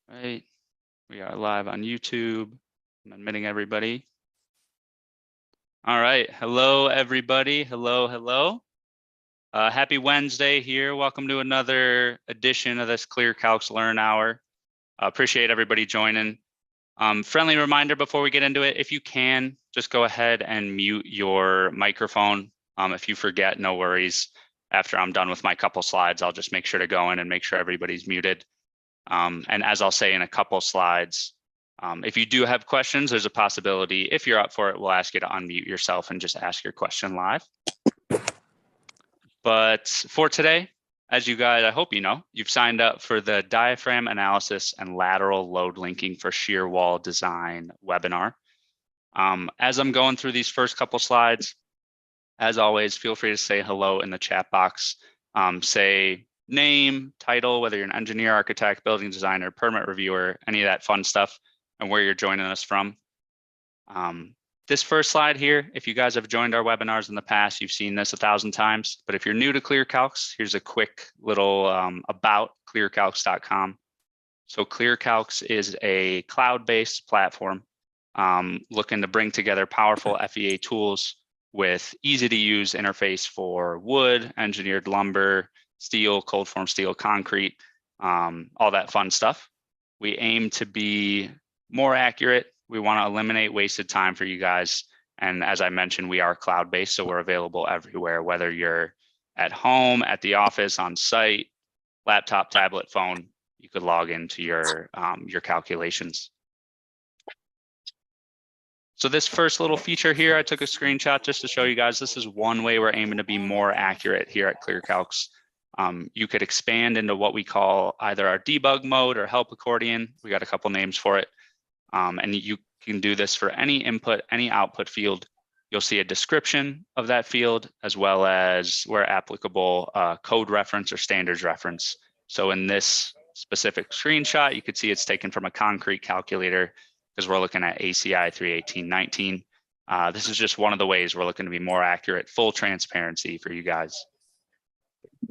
Right. We are live on YouTube. I'm admitting everybody. All right. Hello, everybody. Hello. Happy Wednesday here. Welcome to another edition of this Clear Calcs Learn Hour. Appreciate everybody joining. Friendly reminder before we get into it, if you can, just go ahead and mute your microphone. If you forget, no worries. After I'm done with my couple slides, I'll just make sure to go in and make sure everybody's muted. And as I'll say in a couple slides, if you do have questions, there's a possibility, if you're up for it, we'll ask you to unmute yourself and just ask your question live. But for today, as you guys, I hope you know, you've signed up for the diaphragm analysis and lateral load linking for shear wall design webinar. As I'm going through these first couple slides, as always, feel free to say hello in the chat box. Say name, title, whether you're an engineer, architect, building designer, permit reviewer, any of that fun stuff, and where you're joining us from. This first slide here, if you guys have joined our webinars in the past, you've seen this 1,000 times, but if you're new to ClearCalcs, here's a quick little about clearcalcs.com. So ClearCalcs is a cloud-based platform looking to bring together powerful FEA tools with easy to use interface for wood, engineered lumber, steel, cold form steel, concrete, all that fun stuff. We aim to be more accurate. We want to eliminate wasted time for you guys. And as I mentioned, we are cloud-based, so we're available everywhere, whether you're at home, at the office, on site, laptop, tablet, phone, you could log into your calculations. So this first little feature here, I took a screenshot just to show you guys, this is one way we're aiming to be more accurate here at ClearCalcs. You could expand into what we call either our debug mode or help accordion. We got a couple names for it. And you can do this for any input, any output field. You'll see a description of that field, as well as where applicable code reference or standards reference. So in this specific screenshot, you could see it's taken from a concrete calculator because we're looking at ACI 31819. This is just one of the ways we're looking to be more accurate, full transparency for you guys.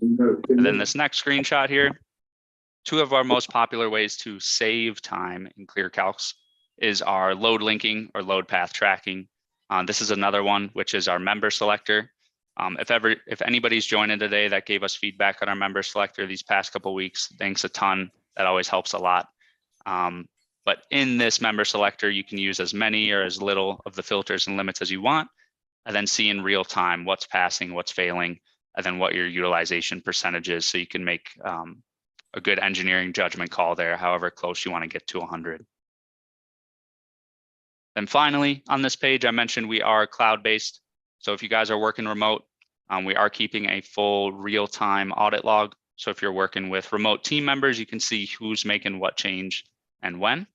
And then this next screenshot here, two of our most popular ways to save time in ClearCalcs is our load linking or load path tracking. This is another one, which is our member selector. If anybody's joining today that gave us feedback on our member selector these past couple of weeks, thanks a ton. That always helps a lot. But in this member selector, you can use as many or as little of the filters and limits as you want, and then see in real time what's passing, what's failing, and then what your utilization percentage is, so you can make a good engineering judgment call there, however close you want to get to 100. Then finally, on this page, I mentioned we are cloud-based. So if you guys are working remote, we are keeping a full real-time audit log. So if you're working with remote team members, you can see who's making what change and when.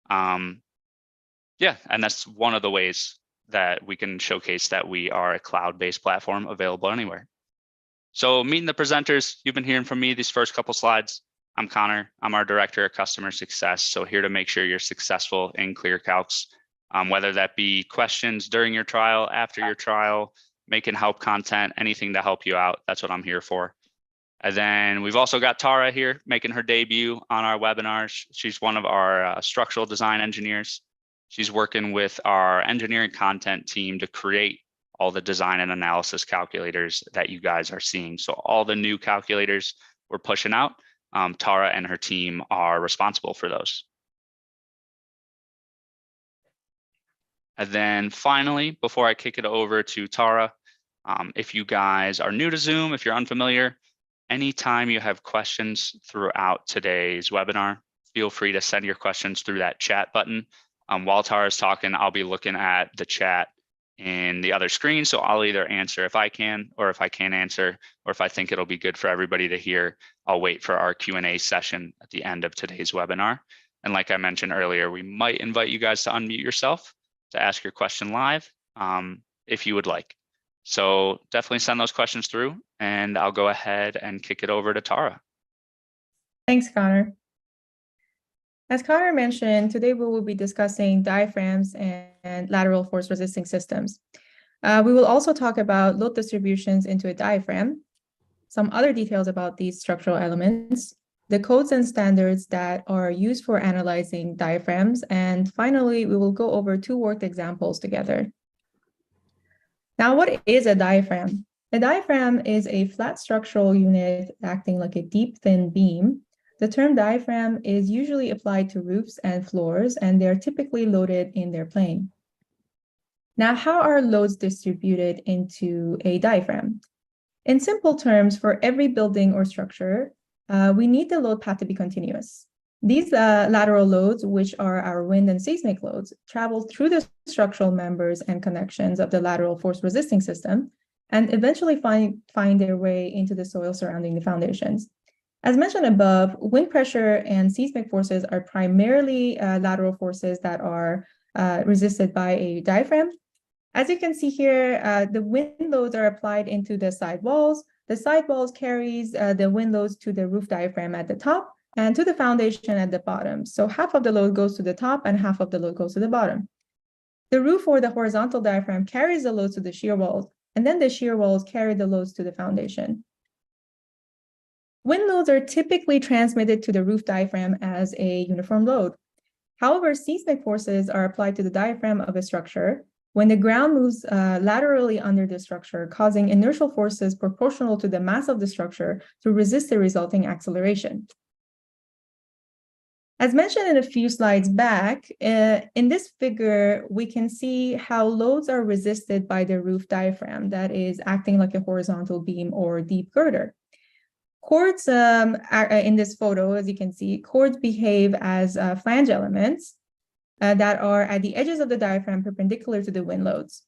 Yeah, and that's one of the ways that we can showcase that we are a cloud-based platform available anywhere. So meeting the presenters, you've been hearing from me these first couple slides. I'm Connor, I'm our Director of Customer Success. So here to make sure you're successful in ClearCalcs, whether that be questions during your trial, after your trial, making help content, anything to help you out, that's what I'm here for. And then we've also got Tara here making her debut on our webinars. She's one of our structural design engineers. She's working with our engineering content team to create all the design and analysis calculators that you guys are seeing. So all the new calculators we're pushing out, Tara and her team are responsible for those. And then finally, before I kick it over to Tara, if you guys are new to Zoom, if you're unfamiliar, anytime you have questions throughout today's webinar, feel free to send your questions through that chat button. While Tara's talking, I'll be looking at the chat in the other screen. So I'll either answer if I can, or if I can't answer, or if I think it'll be good for everybody to hear, I'll wait for our Q&A session at the end of today's webinar. And like I mentioned earlier, we might invite you guys to unmute yourself to ask your question live if you would like. So definitely send those questions through, and I'll go ahead and kick it over to Tara. Thanks, Connor. As Connor mentioned, today we will be discussing diaphragms and lateral force resisting systems. We will also talk about load distributions into a diaphragm, some other details about these structural elements, the codes and standards that are used for analyzing diaphragms, and finally, we will go over 2 worked examples together. Now, what is a diaphragm? A diaphragm is a flat structural unit acting like a deep, thin beam. The term diaphragm is usually applied to roofs and floors, and they're typically loaded in their plane. Now, how are loads distributed into a diaphragm? In simple terms, for every building or structure, we need the load path to be continuous. These lateral loads, which are our wind and seismic loads, travel through the structural members and connections of the lateral force resisting system and eventually find their way into the soil surrounding the foundations. As mentioned above, wind pressure and seismic forces are primarily lateral forces that are resisted by a diaphragm. As you can see here, the wind loads are applied into the side walls. The side walls carries the wind loads to the roof diaphragm at the top and to the foundation at the bottom. So half of the load goes to the top and half of the load goes to the bottom. The roof or the horizontal diaphragm carries the loads to the shear walls, and then the shear walls carry the loads to the foundation. Wind loads are typically transmitted to the roof diaphragm as a uniform load. However, seismic forces are applied to the diaphragm of a structure when the ground moves laterally under the structure, causing inertial forces proportional to the mass of the structure to resist the resulting acceleration. As mentioned in a few slides back, in this figure, we can see how loads are resisted by the roof diaphragm that is acting like a horizontal beam or deep girder. Chords in this photo, as you can see, chords behave as flange elements that are at the edges of the diaphragm perpendicular to the wind loads.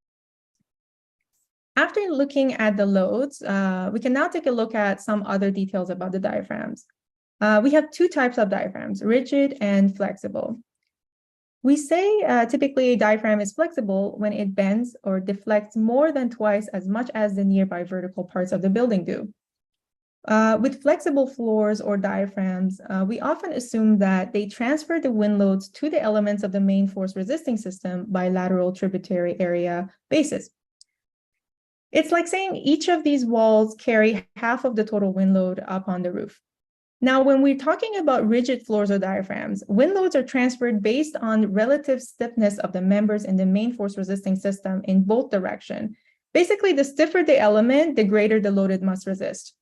After looking at the loads, we can now take a look at some other details about the diaphragms. We have 2 types of diaphragms, rigid and flexible. We say typically a diaphragm is flexible when it bends or deflects more than twice as much as the nearby vertical parts of the building do. With flexible floors or diaphragms, we often assume that they transfer the wind loads to the elements of the main force resisting system by lateral tributary area bases. It's like saying each of these walls carry half of the total wind load up on the roof. Now, when we're talking about rigid floors or diaphragms, wind loads are transferred based on relative stiffness of the members in the main force resisting system in both directions. Basically, the stiffer the element, the greater the load it must resist.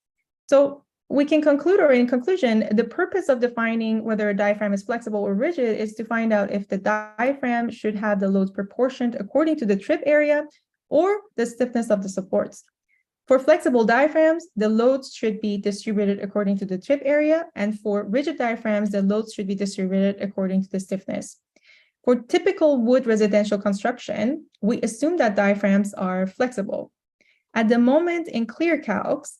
So we can conclude, or in conclusion, the purpose of defining whether a diaphragm is flexible or rigid is to find out if the diaphragm should have the loads proportioned according to the trip area or the stiffness of the supports. For flexible diaphragms, the loads should be distributed according to the trip area, and for rigid diaphragms, the loads should be distributed according to the stiffness. For typical wood residential construction, we assume that diaphragms are flexible. At the moment in Clear Calcs,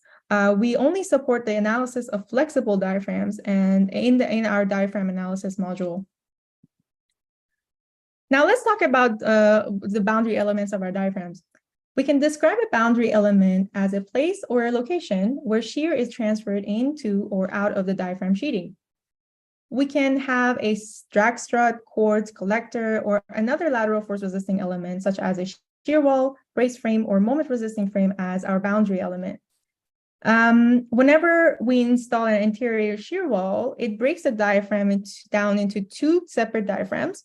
we only support the analysis of flexible diaphragms and in our diaphragm analysis module. Now let's talk about the boundary elements of our diaphragms. We can describe a boundary element as a place or a location where shear is transferred into or out of the diaphragm sheeting. We can have a drag strut, chords, collector, or another lateral force resisting element such as a shear wall, brace frame, or moment resisting frame as our boundary element. Whenever we install an interior shear wall, it breaks the diaphragm down into 2 separate diaphragms.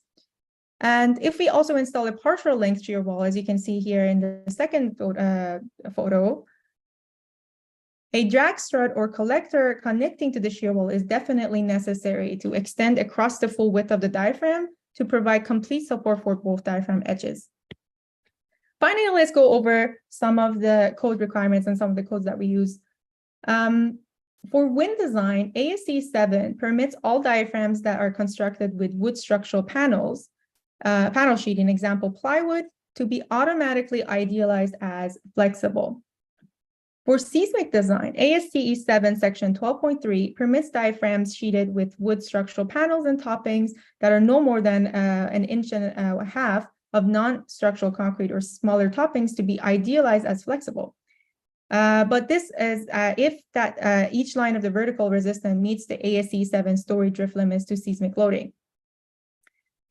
And if we also install a partial length shear wall, as you can see here in the second photo, a drag strut or collector connecting to the shear wall is definitely necessary to extend across the full width of the diaphragm to provide complete support for both diaphragm edges. Finally, let's go over some of the code requirements and some of the codes that we use. For wind design, ASCE 7 permits all diaphragms that are constructed with wood structural panels, panel sheeting, example plywood, to be automatically idealized as flexible. For seismic design, ASCE 7 section 12.3 permits diaphragms sheeted with wood structural panels and toppings that are no more than an inch and a half of non-structural concrete or smaller toppings to be idealized as flexible. But this is if each line of the vertical resistance meets the ASCE 7 story drift limits to seismic loading.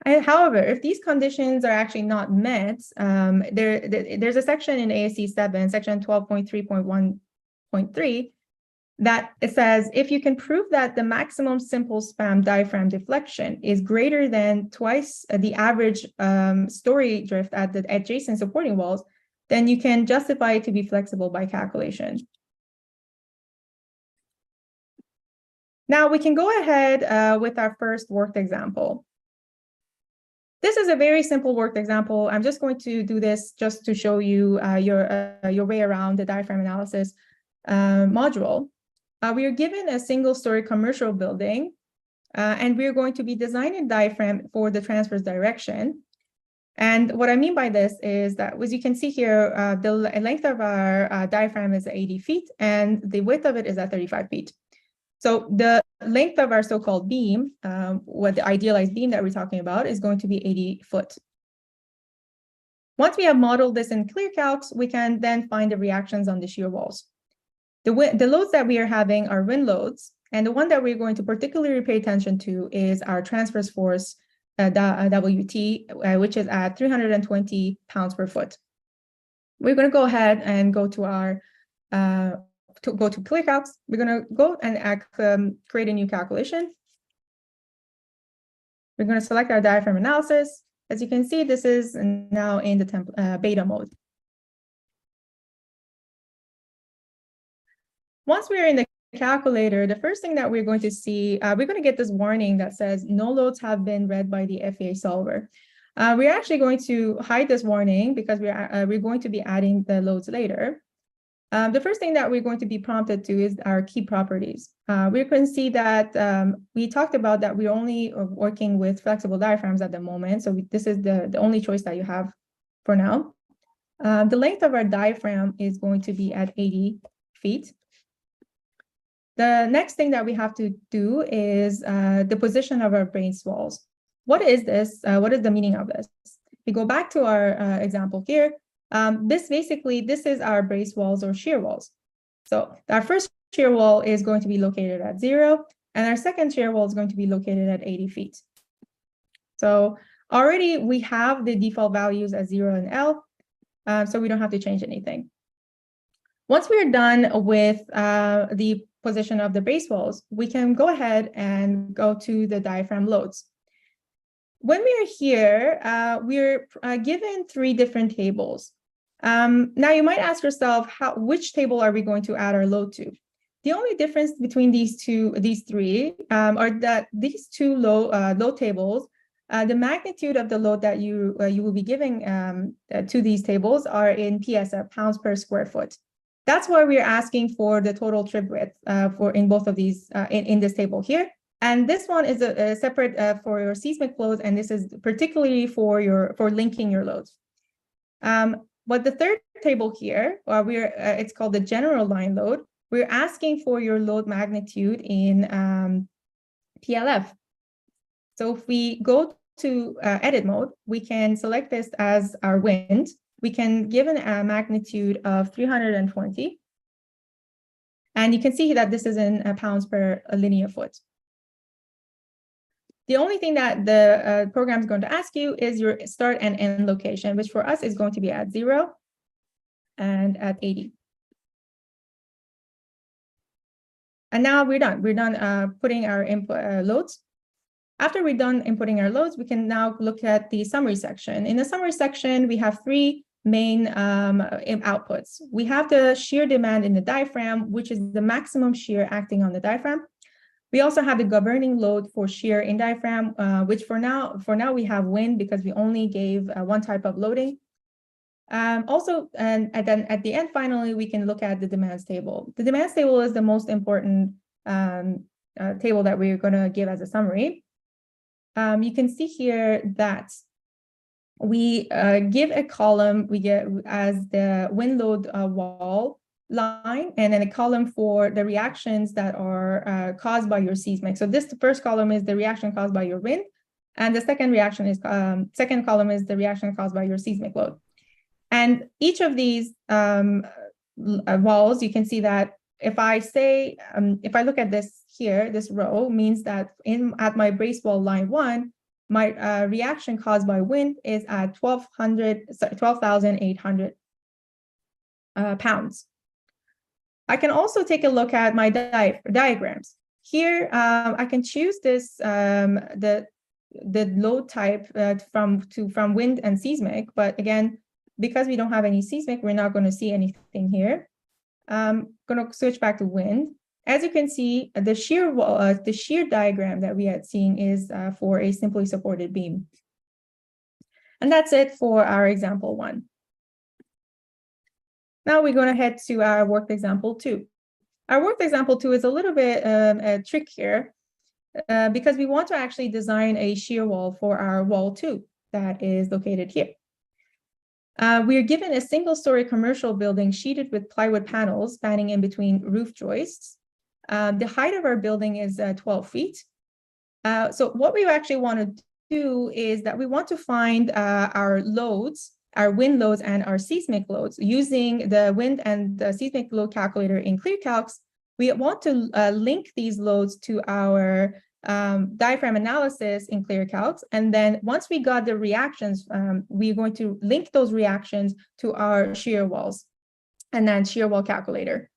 However, if these conditions are actually not met, there's a section in ASCE 7, section 12.3.1.3, that it says, if you can prove that the maximum simple span diaphragm deflection is greater than twice the average story drift at the adjacent supporting walls, then you can justify it to be flexible by calculation. Now we can go ahead with our first worked example. This is a very simple worked example. I'm just going to do this just to show you your way around the diaphragm analysis module. We are given a single-story commercial building, and we're going to be designing diaphragm for the transverse direction. And what I mean by this is that, as you can see here, the length of our diaphragm is 80 feet, and the width of it is at 35 feet. So the length of our so-called beam, what the idealized beam that we're talking about, is going to be 80 foot. Once we have modeled this in ClearCalcs, we can then find the reactions on the shear walls. The loads that we are having are wind loads, and the one that we're going to particularly pay attention to is our transverse force, WT, which is at 320 pounds per foot. We're going to go ahead and go to our go to ClearCalcs. We're going to go and create a new calculation. We're going to select our diaphragm analysis. As you can see, this is now in the beta mode. Once we're in the calculator, the first thing that we're going to see, we're going to get this warning that says no loads have been read by the FEA solver. We're actually going to hide this warning because we're going to be adding the loads later. The first thing that we're going to be prompted to is our key properties. We can see that we talked about that we're only working with flexible diaphragms at the moment. So this is the only choice that you have for now. The length of our diaphragm is going to be at 80 feet. The next thing that we have to do is the position of our brace walls. What is this? What is the meaning of this? We go back to our example here. This is our brace walls or shear walls. So our first shear wall is going to be located at 0, and our second shear wall is going to be located at 80 feet. So already we have the default values as 0 and L, so we don't have to change anything. Once we are done with the position of the brace walls, we can go ahead and go to the diaphragm loads. When we are here, we're given 3 different tables. Now you might ask yourself, which table are we going to add our load to? The only difference between these three are that these 2 load tables, the magnitude of the load that you will be giving to these tables are in PSF, pounds per square foot. That's why we're asking for the total trip width in both of these in this table here. And this one is a separate for your seismic flows, and this is particularly for linking your loads. But the third table here, it's called the general line load. We're asking for your load magnitude in PLF. So if we go to edit mode, we can select this as our wind. We can give a magnitude of 320. And you can see that this is in pounds per linear foot. The only thing that the program is going to ask you is your start and end location, which for us is going to be at 0 and at 80. And now we're done. We're done putting our input loads. After we're done inputting our loads, we can now look at the summary section. In the summary section, we have 3 main outputs. We have the shear demand in the diaphragm, which is the maximum shear acting on the diaphragm. We also have the governing load for shear in diaphragm, which for now we have wind because we only gave one type of loading. Also, and then at the end, finally, we can look at the demands table. The demands table is the most important table that we're going to give as a summary. You can see here that we give a column, we get as the wind load wall line, and then a column for the reactions that are caused by your seismic. So the first column is the reaction caused by your wind, and the second column is the reaction caused by your seismic load. And each of these walls, you can see that if I say, if I look at this here, this row means that at my brace wall line 1, my reaction caused by wind is at 12,800 pounds. I can also take a look at my diagrams. Here, I can choose this, the load type from wind and seismic, but again, because we don't have any seismic, we're not going to see anything here. I'm going to switch back to wind. As you can see, the shear diagram that we had seen is for a simply supported beam. And that's it for our example 1. Now we're going to head to our worked example 2. Our worked example 2 is a little bit a trick here because we want to actually design a shear wall for our wall 2 that is located here. We are given a single-story commercial building sheeted with plywood panels spanning in between roof joists. The height of our building is 12 feet. So what we actually want to do is that we want to find our loads, our wind loads and our seismic loads. Using the wind and the seismic load calculator in ClearCalcs, we want to link these loads to our diaphragm analysis in ClearCalcs. And then once we got the reactions, we're going to link those reactions to our shear walls and then shear wall calculator.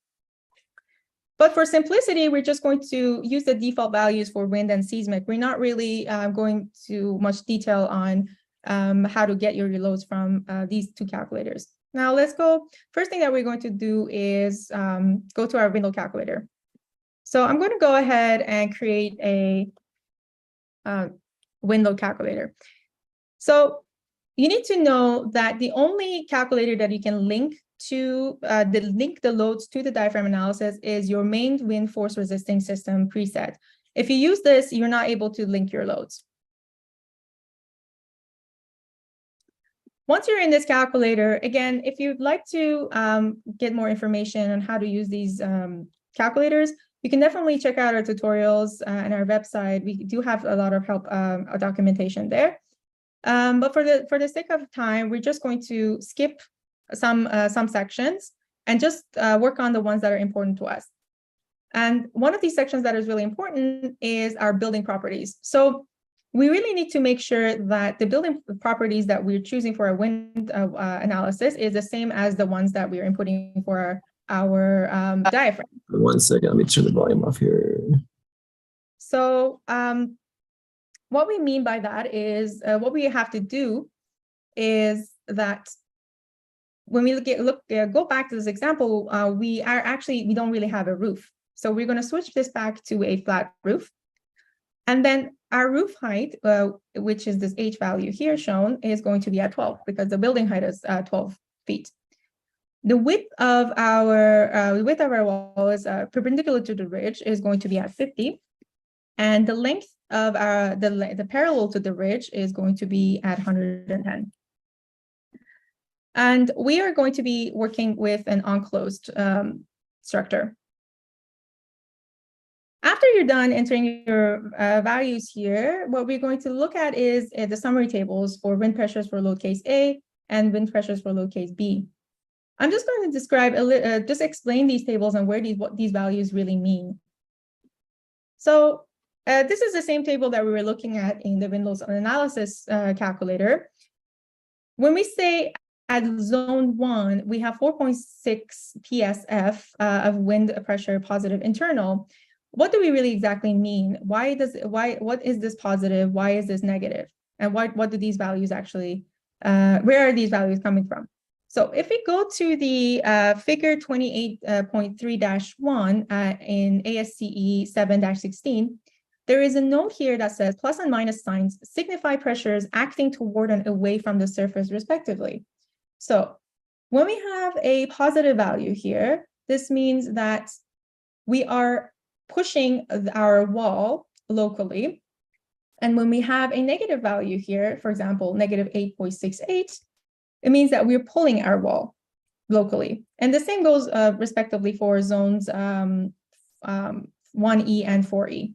But for simplicity, we're just going to use the default values for wind and seismic. We're not really going to much detail on how to get your loads from these two calculators. Now let's go. First thing that we're going to do is go to our wind load calculator. So I'm going to go ahead and create a wind load calculator. So you need to know that the only calculator that you can link to link the loads to the diaphragm analysis is your main wind force resisting system preset. If you use this, you're not able to link your loads. Once you're in this calculator, again, if you'd like to get more information on how to use these calculators, you can definitely check out our tutorials and our website. We do have a lot of help documentation there. But for the sake of time, we're just going to skip some sections and just work on the ones that are important to us. And one of these sections that is really important is our building properties. So we really need to make sure that the building properties that we're choosing for our wind analysis is the same as the ones that we're inputting for our diaphragm. 1 second, let me turn the volume off here. So what we mean by that is what we have to do is that when we go back to this example, we don't really have a roof. So we're going to switch this back to a flat roof. And then our roof height, which is this H value here shown, is going to be at 12 because the building height is 12 feet. The width of our wall is perpendicular to the ridge is going to be at 50. And the length of the parallel to the ridge is going to be at 110. And we are going to be working with an enclosed structure. After you're done entering your values here, what we're going to look at is the summary tables for wind pressures for load case A and wind pressures for load case B. I'm just going to describe, just explain these tables and what these values really mean. So this is the same table that we were looking at in the wind load analysis calculator. When we say at zone 1, we have 4.6 PSF of wind pressure positive internal. What do we really exactly mean? What is this positive? Why is this negative? And what do these values actually, where are these values coming from? So if we go to the figure 28.3-1 in ASCE 7-16, there is a note here that says plus and minus signs signify pressures acting toward and away from the surface respectively. So when we have a positive value here, this means that we are pushing our wall locally. And when we have a negative value here, for example, negative 8.68, it means that we're pulling our wall locally. And the same goes respectively for zones 1E and 4E.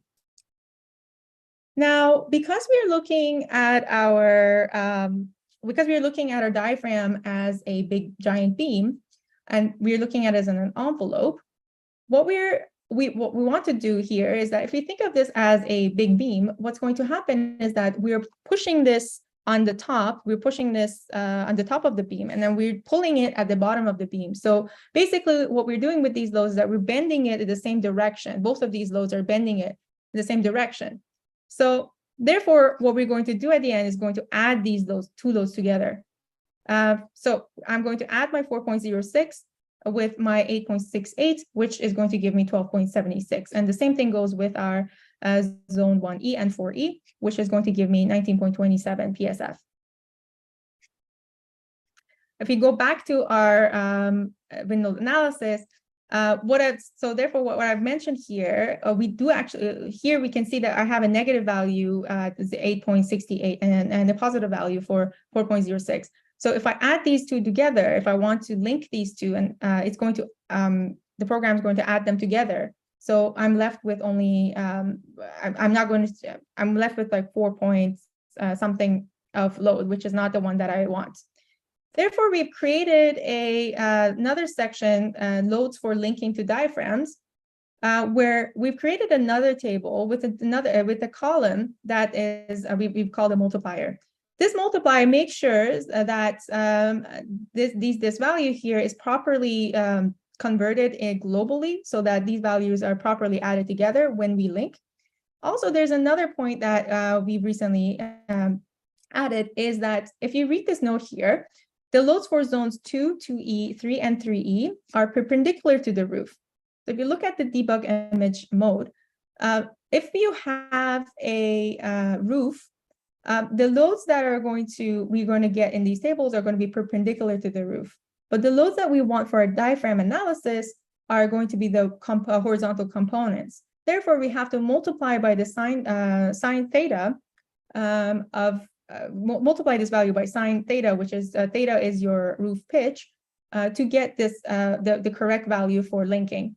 Now, because we're looking at our diaphragm as a big giant beam, and we're looking at it as an envelope, what we want to do here is that if we think of this as a big beam, what's going to happen is that we're pushing this on the top, we're pushing this on the top of the beam, and then we're pulling it at the bottom of the beam. So basically what we're doing with these loads is that we're bending it in the same direction. Both of these loads are bending it in the same direction. So therefore, what we're going to do at the end is going to add these two loads together. So I'm going to add my 4.06 with my 8.68, which is going to give me 12.76. And the same thing goes with our zone 1E and 4E, which is going to give me 19.27 PSF. If we go back to our wind load analysis, so therefore what I've mentioned here, we do actually, here we can see that I have a negative value, 8.68, and a positive value for 4.06. So if I add these two together, if I want to link these two, and it's going to, the program is going to add them together. So I'm left with only, I'm left with like 4 points something of load, which is not the one that I want. Therefore, we've created another section, loads for linking to diaphragms, where we've created another table with a column that is we've called a multiplier. This multiplier makes sure that this value here is properly converted globally, so that these values are properly added together when we link. Also, there's another point that we've recently added, is that if you read this note here, the loads for zones 2, 2E, 3, and 3E are perpendicular to the roof. So if you look at the debug image mode, if you have a roof, the loads that we're going to get in these tables are going to be perpendicular to the roof. But the loads that we want for our diaphragm analysis are going to be the horizontal components. Therefore, we have to multiply by the sine theta multiply this value by sine theta, which is theta is your roof pitch, to get this the correct value for linking,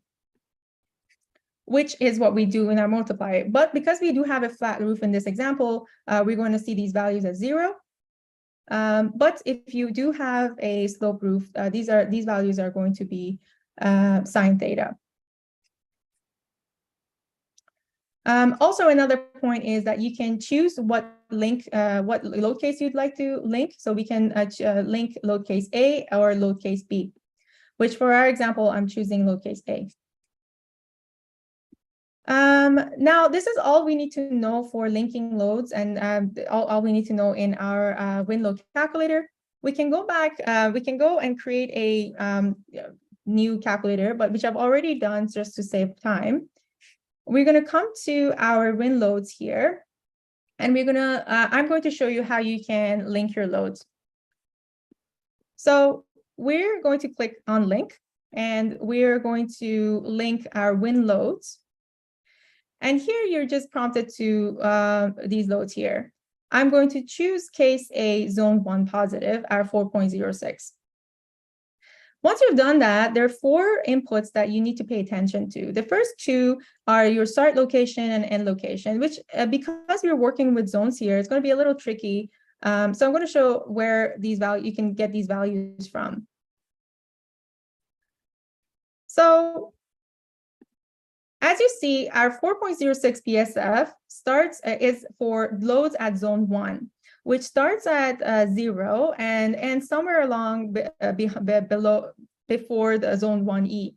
which is what we do in our multiplier. But because we do have a flat roof in this example, we're going to see these values as 0. But if you do have a slope roof, these values are going to be sine theta. Also, another point is that you can choose what load case you'd like to link. So we can link load case A or load case B, which for our example, I'm choosing load case A. Now, this is all we need to know for linking loads, and all we need to know in our wind load calculator. We can go back, we can go and create a new calculator, but which I've already done just to save time. We're going to come to our wind loads here, and I'm going to show you how you can link your loads. So we're going to click on link, and we're going to link our wind loads. And here you're just prompted to these loads here. I'm going to choose case A, zone 1 positive, our 4.06. Once you've done that, there are 4 inputs that you need to pay attention to. The first 2 are your start location and end location, which because we're working with zones here, it's going to be a little tricky. So I'm going to show where these values, you can get these values from. So as you see, our 4.06 PSF is for loads at zone 1, which starts at 0 and somewhere along below before the zone 1E.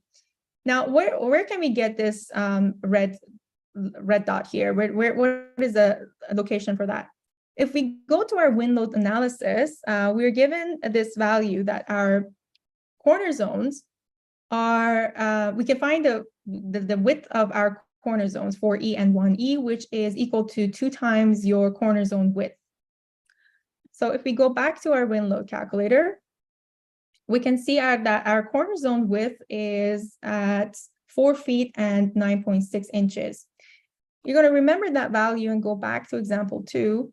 Now, where can we get this red dot here? What is the location for that? If we go to our wind load analysis, we're given this value that our corner zones are, we can find the width of our corner zones 4E and 1E, which is equal to 2 times your corner zone width. So if we go back to our wind load calculator, we can see that our corner zone width is at 4 feet and 9.6 inches. You're going to remember that value and go back to example 2.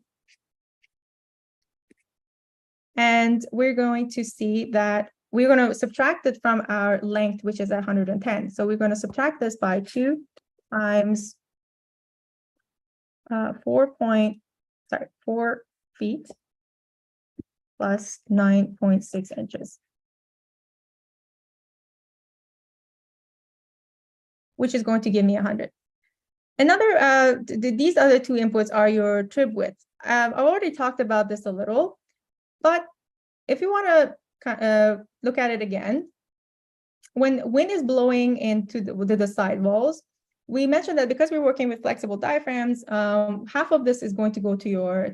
And we're going to see that we're going to subtract it from our length, which is 110. So we're going to subtract this by 2 times 4 feet plus 9.6 inches, which is going to give me 100. Another, these other two inputs are your trib width. I've already talked about this a little, but if you want to look at it again, when wind is blowing into the side walls, we mentioned that because we're working with flexible diaphragms, half of this is going to go to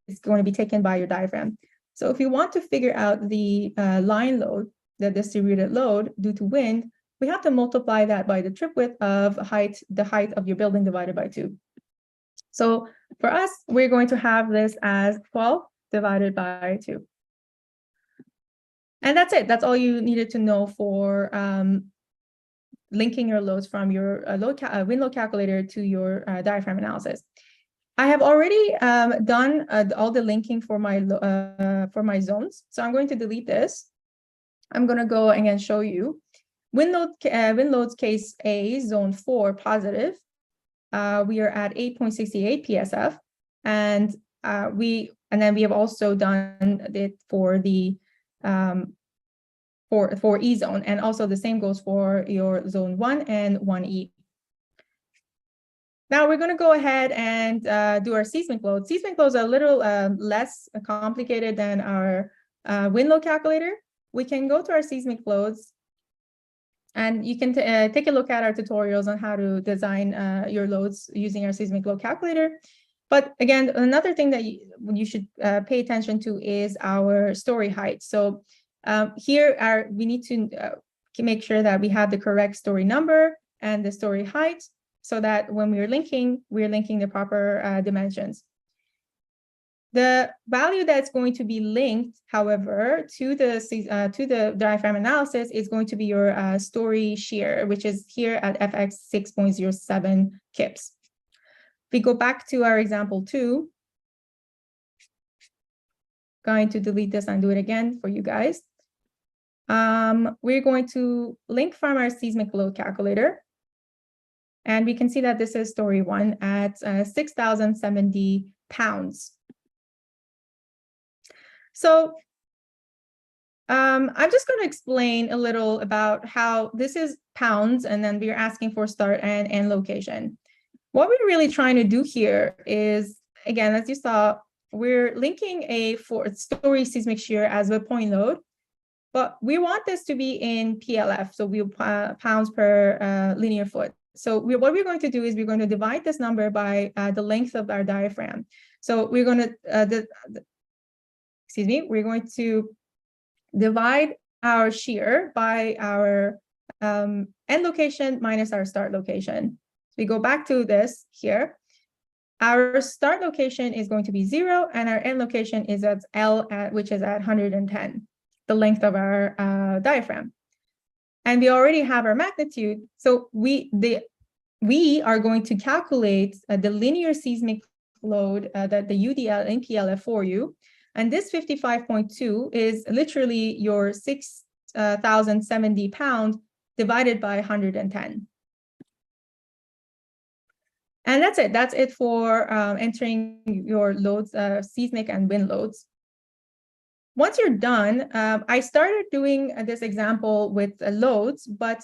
is going to be taken by your diaphragm. So if you want to figure out the line load, the distributed load due to wind, we have to multiply that by the trip width of the height of your building divided by 2. So for us, we're going to have this as 12 divided by 2. And that's it. That's all you needed to know for linking your loads from your wind load calculator to your diaphragm analysis. I have already done all the linking for my zones. So I'm going to delete this. I'm going to go and show you. Wind loads case A, zone 4 positive. We are at 8.68 PSF. And then we have also done it for the for E zone, and also the same goes for your zone 1 and 1E. Now we're going to go ahead and do our seismic loads. Seismic loads are a little less complicated than our wind load calculator. We can go to our seismic loads, and you can take a look at our tutorials on how to design your loads using our seismic load calculator. But again, another thing that you should pay attention to is our story height. So here we need to make sure that we have the correct story number and the story height, so that when we're linking the proper dimensions. The value that's going to be linked, however, to the diaphragm analysis is going to be your story shear, which is here at FX 6.07 kips. If we go back to our example 2, going to delete this and do it again for you guys. We're going to link from our seismic load calculator. And we can see that this is story 1 at 6,070 pounds. So I'm just going to explain a little about how this is pounds, and then we're asking for start and end location. What we're really trying to do here is, again, as you saw, we're linking a story seismic shear as a point load, but we want this to be in PLF, so pounds per linear foot. So what we're going to do is we're going to divide this number by the length of our diaphragm. So we're going to, we're going to divide our shear by our end location minus our start location. So we go back to this here. Our start location is going to be 0, and our end location is at L, which is at 110, the length of our diaphragm. And we already have our magnitude. So we are going to calculate the linear seismic load, the UDL and PLF for you. And this 55.2 is literally your 6,070 pounds divided by 110. And that's it. That's it for entering your loads, seismic and wind loads. Once you're done, I started doing this example with loads, but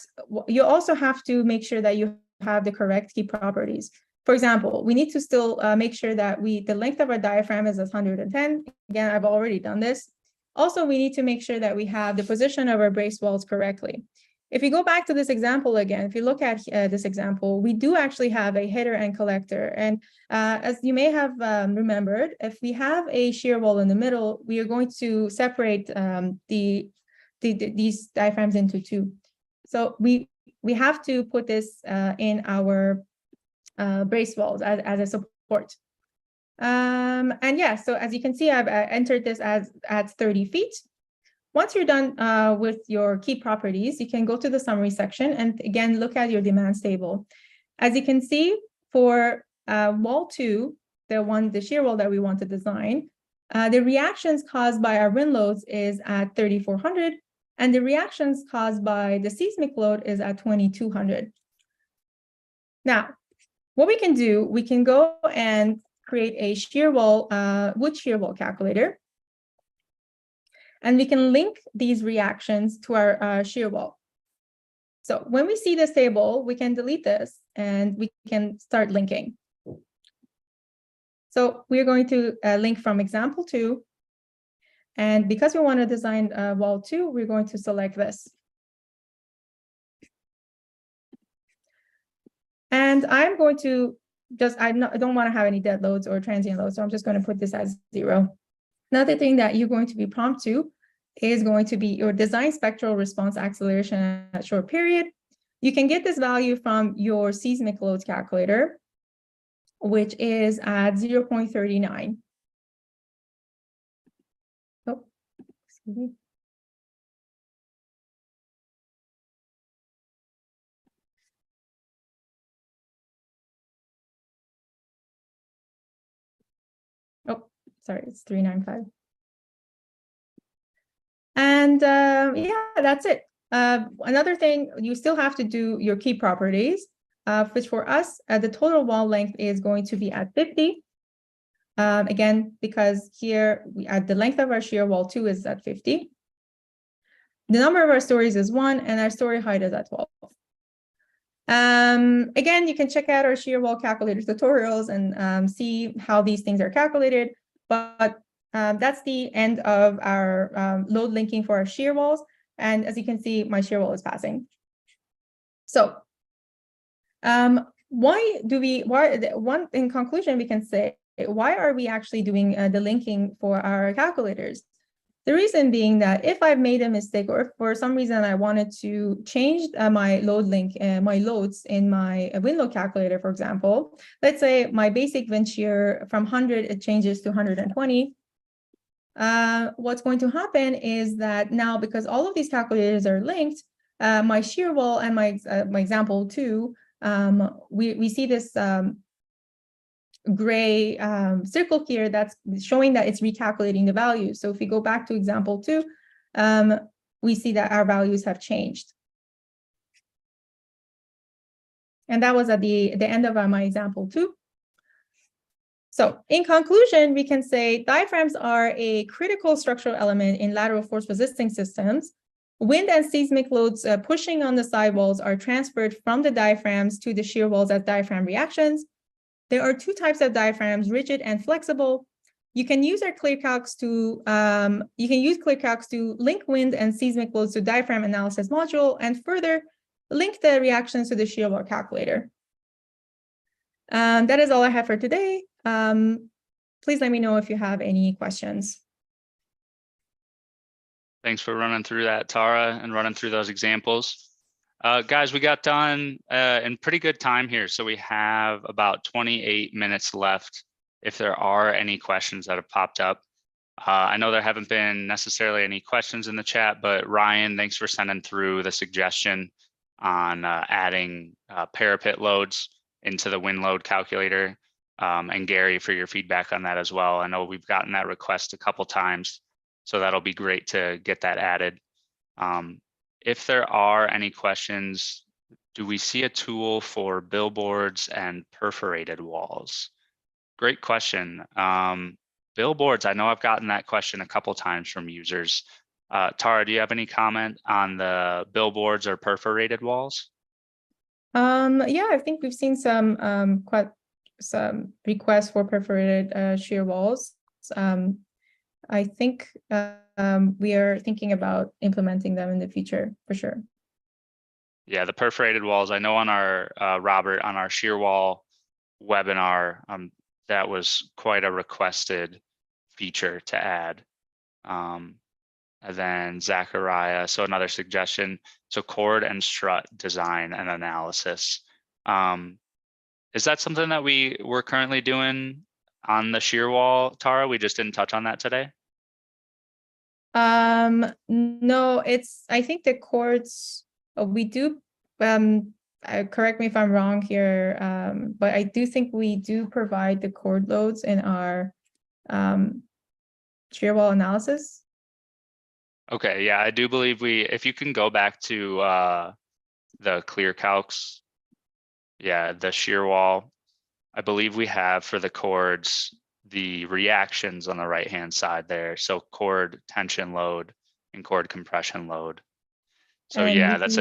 you also have to make sure that you have the correct key properties. For example, we need to still make sure that the length of our diaphragm is 110. Again, I've already done this. Also, we need to make sure that we have the position of our brace walls correctly. If you go back to this example again, if you look at this example, we do actually have a header and collector. And as you may have remembered, if we have a shear wall in the middle, we are going to separate these diaphragms into 2. So we have to put this in our brace walls as a support. And yeah, so as you can see, I've entered this as 30 feet. Once you're done with your key properties, you can go to the summary section and again, look at your demands table. As you can see, for wall 2, the shear wall that we want to design, the reactions caused by our wind loads is at 3,400, and the reactions caused by the seismic load is at 2,200. Now, what we can do, we can go and create a shear wall, wood shear wall calculator. And we can link these reactions to our shear wall. So when we see this table, we can delete this and we can start linking. So we're going to link from example 2. And because we want to design wall 2, we're going to select this. And I'm going to just, I don't want to have any dead loads or transient loads, so I'm just going to put this as 0. Another thing that you're going to be prompt to is going to be your design spectral response acceleration at short period. You can get this value from your seismic loads calculator, which is at 0.39. Oh, excuse me. Oh, sorry, it's 395. And yeah, that's it. Another thing, you still have to do your key properties, which for us, the total wall length is going to be at 50. Again, because here at the length of our shear wall 2 is at 50. The number of our stories is 1, and our story height is at 12. Again, you can check out our shear wall calculator tutorials and see how these things are calculated. But that's the end of our load linking for our shear walls. And as you can see, my shear wall is passing. So in conclusion, we can say, why are we actually doing the linking for our calculators? The reason being that if I've made a mistake or if for some reason I wanted to change my load link, my loads in my wind load calculator, for example, let's say my basic wind shear from 100, it changes to 120. What's going to happen is that now, because all of these calculators are linked, my shear wall and my example 2, we see this gray circle here that's showing that it's recalculating the values. So if we go back to example 2, we see that our values have changed. And that was at the end of my example 2. So in conclusion, we can say diaphragms are a critical structural element in lateral force resisting systems. Wind and seismic loads pushing on the sidewalls are transferred from the diaphragms to the shear walls as diaphragm reactions. There are 2 types of diaphragms, rigid and flexible. You can use our ClearCalcs to link wind and seismic loads to diaphragm analysis module and further link the reactions to the shear wall calculator. That is all I have for today. Please let me know if you have any questions. Thanks for running through that, Tara, and running through those examples. Guys, we got done in pretty good time here. So we have about 28 minutes left if there are any questions that have popped up. I know there haven't been necessarily any questions in the chat, but Ryan, thanks for sending through the suggestion on adding parapet loads into the wind load calculator. And Gary, for your feedback on that as well. I know we've gotten that request a couple times, so that'll be great to get that added. If there are any questions, do we see a tool for billboards and perforated walls? Great question. Billboards, I know I've gotten that question a couple times from users. Tara, do you have any comment on the billboards or perforated walls? Yeah, I think we've seen some requests for perforated shear walls. I think we are thinking about implementing them in the future for sure. Yeah, the perforated walls, I know on our Robert, on our shear wall webinar, that was quite a requested feature to add. And then Zachariah, so another suggestion, so cord and strut design and analysis. Is that something that we're currently doing on the shear wall, Tara? We just didn't touch on that today? No, I think the cords, we do, correct me if I'm wrong here, but I do think we do provide the cord loads in our shear wall analysis. Okay, yeah, I do believe if you can go back to the ClearCalcs, yeah, the shear wall, I believe we have for the cords, the reactions on the right-hand side there. So cord tension load and cord compression load. So yeah, that's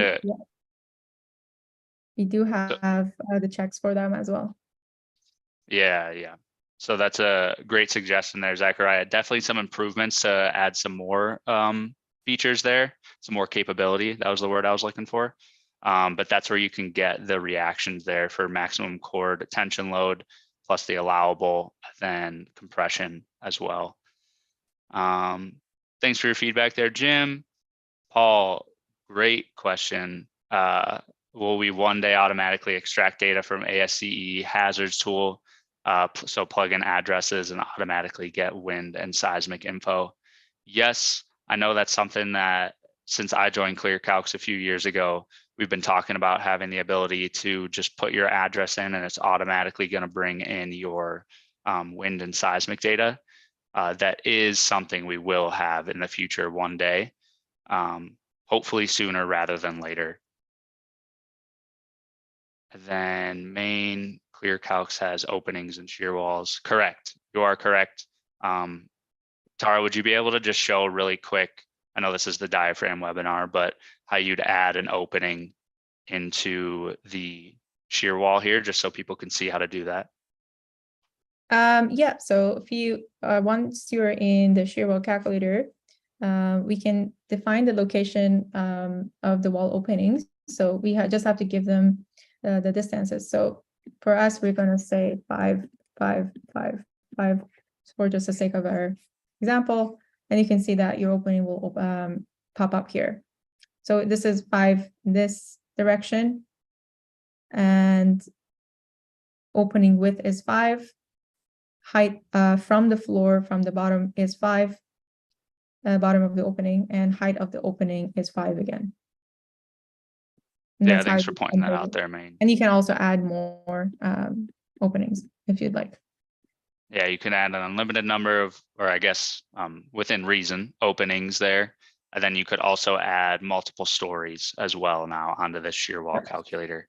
we do have the checks for them as well. Yeah. So that's a great suggestion there, Zachariah. Definitely some improvements to add some more features there, some more capability. That was the word I was looking for. But that's where you can get the reactions there for maximum cord tension load, plus the allowable, then compression as well. Thanks for your feedback there, Jim. Paul, great question. Will we one day automatically extract data from ASCE hazards tool? So plug in addresses and automatically get wind and seismic info. Yes, I know that's something that since I joined ClearCalcs a few years ago, we've been talking about having the ability to just put your address in and it's automatically going to bring in your wind and seismic data. That is something we will have in the future one day, hopefully sooner rather than later. And then main ClearCalcs has openings and shear walls. Correct. You are correct. Tara, would you be able to just show really quick, I know this is the diaphragm webinar, but how you'd add an opening into the shear wall here, just so people can see how to do that? Yeah, so if you once you're in the shear wall calculator, we can define the location of the wall openings. So we just have to give them the distances. So for us, we're going to say 5, 5, 5, 5 for just the sake of our example. And you can see that your opening will pop up here. So this is 5 in this direction. And opening width is 5. Height from the floor, from the bottom is 5. Bottom of the opening, and height of the opening is 5 again. And Yeah, that's thanks how for you pointing that enter out it. there, Maine. And you can also add more openings if you'd like. Yeah, you can add an unlimited number of, or I guess within reason, openings there. And then you could also add multiple stories as well now onto this shear wall calculator.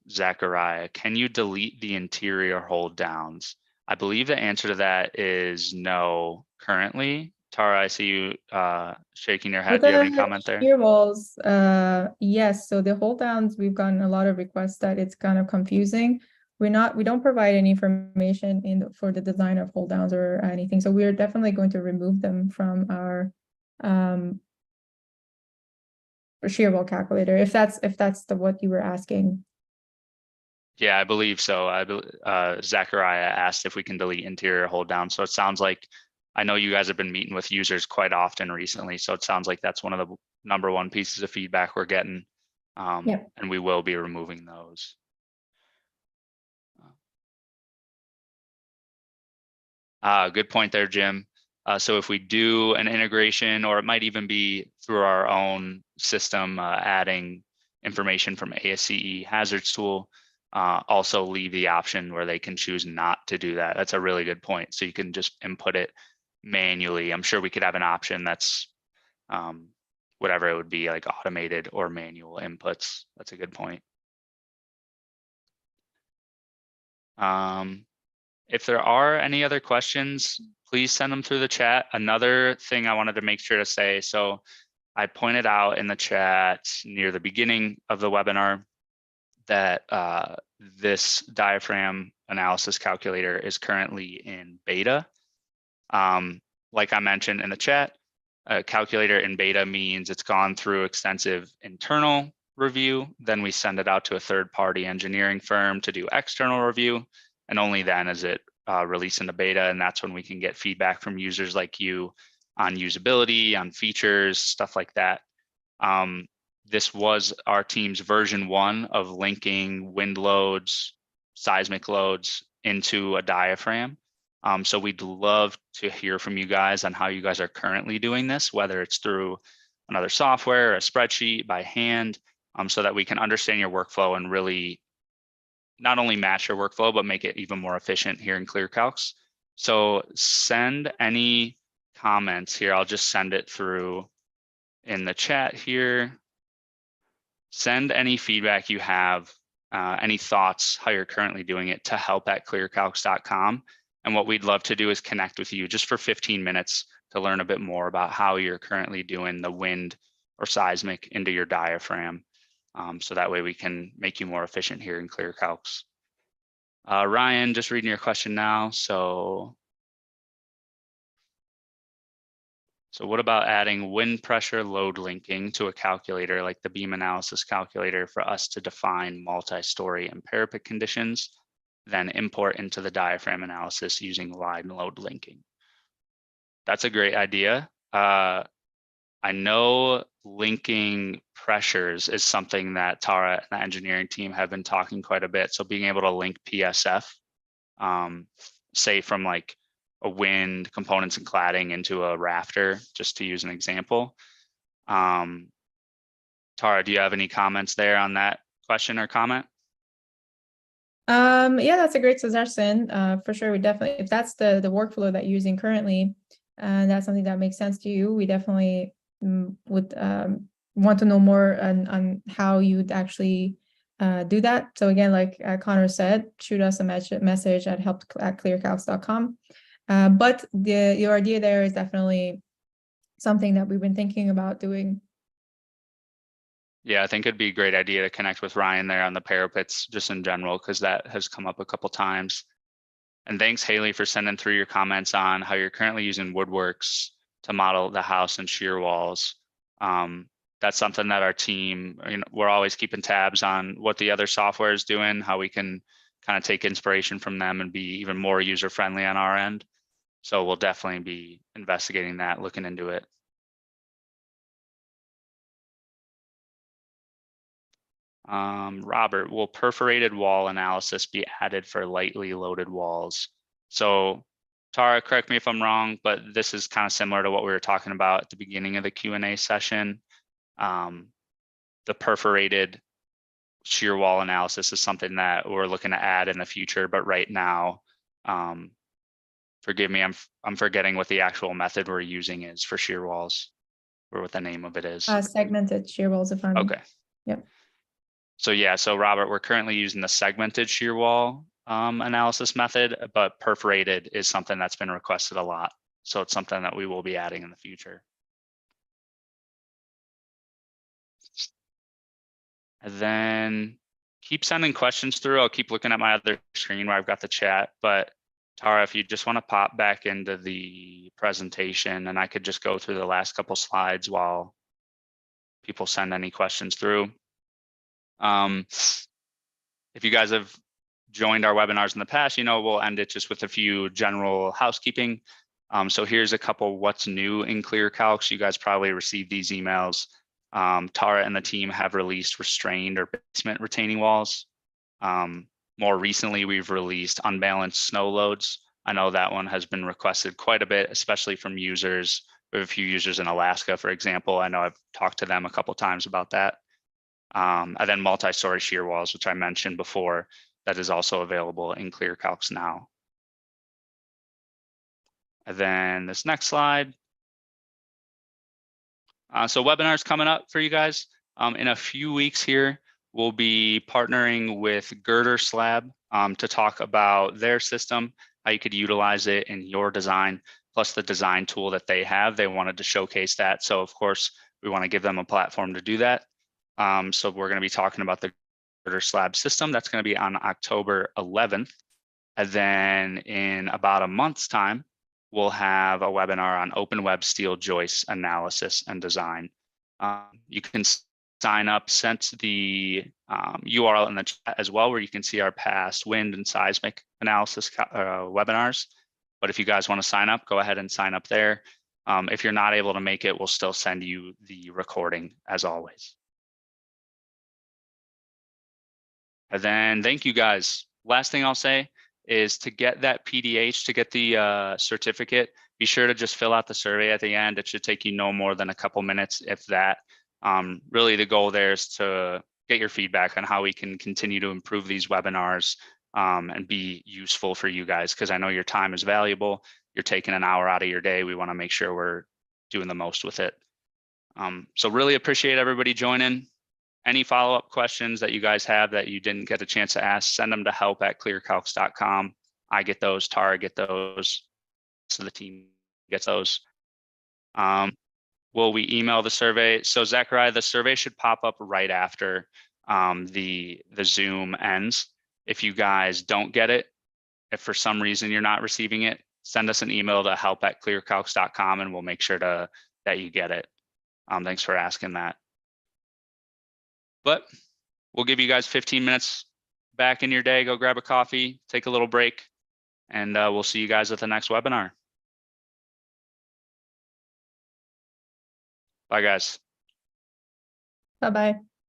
Zachariah, can you delete the interior hold downs? I believe the answer to that is no currently. Tara, I see you shaking your head. Do you have any comment there? Shear walls, yes. So the hold downs, we've gotten a lot of requests that it's kind of confusing. We don't provide any information for the design of hold downs or anything. So we're definitely going to remove them from our shear wall calculator, if that's what you were asking. Yeah, I believe so. Zachariah asked if we can delete interior hold down. So it sounds like, I know you guys have been meeting with users quite often recently. So it sounds like that's one of the #1 pieces of feedback we're getting. Yep. And we will be removing those. Good point there, Jim. So if we do an integration, or it might even be through our own system, adding information from ASCE hazards tool, also leave the option where they can choose not to do that. That's a really good point. So you can just input it manually. I'm sure we could have an option that's whatever it would be, like automated or manual inputs. That's a good point. If there are any other questions, please send them through the chat. Another thing I wanted to make sure to say, so I pointed out in the chat near the beginning of the webinar that this diaphragm analysis calculator is currently in beta. Like I mentioned in the chat, a calculator in beta means it's gone through extensive internal review. Then we send it out to a third-party engineering firm to do external review. And only then is it released into beta. And that's when we can get feedback from users like you on usability, on features, stuff like that. This was our team's version 1 of linking wind loads, seismic loads into a diaphragm. So we'd love to hear from you guys on how you guys are currently doing this, whether it's through another software, or a spreadsheet, by hand, so that we can understand your workflow and really not only match your workflow, but make it even more efficient here in ClearCalcs. So send any comments here. I'll just send it through in the chat here. Send any feedback you have, any thoughts, how you're currently doing it, to help@clearcalcs.com. And what we'd love to do is connect with you just for 15 minutes to learn a bit more about how you're currently doing the wind or seismic into your diaphragm. So that way we can make you more efficient here in ClearCalcs. Ryan, just reading your question now. So what about adding wind pressure load linking to a calculator like the beam analysis calculator for us to define multi-story and parapet conditions, then import into the diaphragm analysis using line load linking? That's a great idea. I know linking pressures is something that Tara and the engineering team have been talking quite a bit. So being able to link PSF, say from like a wind, components and cladding into a rafter, just to use an example. Tara, do you have any comments there on that question or comment? Yeah, that's a great suggestion. For sure, we definitely, if that's the workflow that you're using currently, and that's something that makes sense to you, we definitely would want to know more on how you'd actually do that. So again, like Connor said, shoot us a message at help@clearcalcs.com. But your idea there is definitely something that we've been thinking about doing. Yeah, I think it'd be a great idea to connect with Ryan there on the parapets just in general, because that has come up a couple times. And thanks, Haley, for sending through your comments on how you're currently using Woodworks to model the house and shear walls. That's something that our team, we're always keeping tabs on what the other software is doing, how we can kind of take inspiration from them and be even more user-friendly on our end. So we'll definitely be investigating that, looking into it. Robert, will perforated wall analysis be added for lightly loaded walls? So Tara, correct me if I'm wrong, but this is kind of similar to what we were talking about at the beginning of the Q&A session. The perforated shear wall analysis is something that we're looking to add in the future, but right now, forgive me, I'm forgetting what the actual method we're using is for shear walls, or what the name of it is. Segmented shear walls, if I'm okay. Yep. So yeah, so Robert, we're currently using the segmented shear wall analysis method, but perforated is something that's been requested a lot. So it's something that we will be adding in the future. And then keep sending questions through. I'll keep looking at my other screen where I've got the chat, but Tara, if you just want to pop back into the presentation and I could just go through the last couple slides while people send any questions through. If you guys have joined our webinars in the past, we'll end it just with a few general housekeeping. So here's a couple what's new in ClearCalcs. You guys probably received these emails. Tara and the team have released restrained or basement retaining walls. More recently, we've released unbalanced snow loads. I know that one has been requested quite a bit, especially from users. We have a few users in Alaska, for example. I know I've talked to them a couple times about that. And then multi-story shear walls, which I mentioned before, that is also available in ClearCalcs now. And then this next slide. So webinars coming up for you guys. In a few weeks here, we'll be partnering with Girder Slab to talk about their system, how you could utilize it in your design, plus the design tool that they have. They wanted to showcase that. So of course, we want to give them a platform to do that. So we're going to be talking about the Girder Slab system. That's going to be on October 11th. And then in about a month's time, we'll have a webinar on open web steel joist analysis and design. You can sign up, sent the URL in the chat as well, where you can see our past wind and seismic analysis webinars. But if you guys want to sign up, go ahead and sign up there. If you're not able to make it, we'll still send you the recording as always. And then thank you guys. Last thing I'll say is to get that PDH, to get the certificate, be sure to just fill out the survey at the end. It should take you no more than a couple minutes, if that. Really the goal there is to get your feedback on how we can continue to improve these webinars and be useful for you guys, because I know your time is valuable. You're taking an hour out of your day. We want to make sure we're doing the most with it. So really appreciate everybody joining. Any follow-up questions that you guys have that you didn't get a chance to ask, send them to help@clearcalcs.com. I get those, Tara get those, so the team gets those. Will we email the survey? So Zachariah, the survey should pop up right after. the Zoom ends. If you guys don't get it, if for some reason you're not receiving it, send us an email to help@clearcalcs.com and we'll make sure that you get it. Thanks for asking that. But we'll give you guys 15 minutes back in your day. Go grab a coffee, take a little break, and we'll see you guys at the next webinar. Bye, guys. Bye-bye.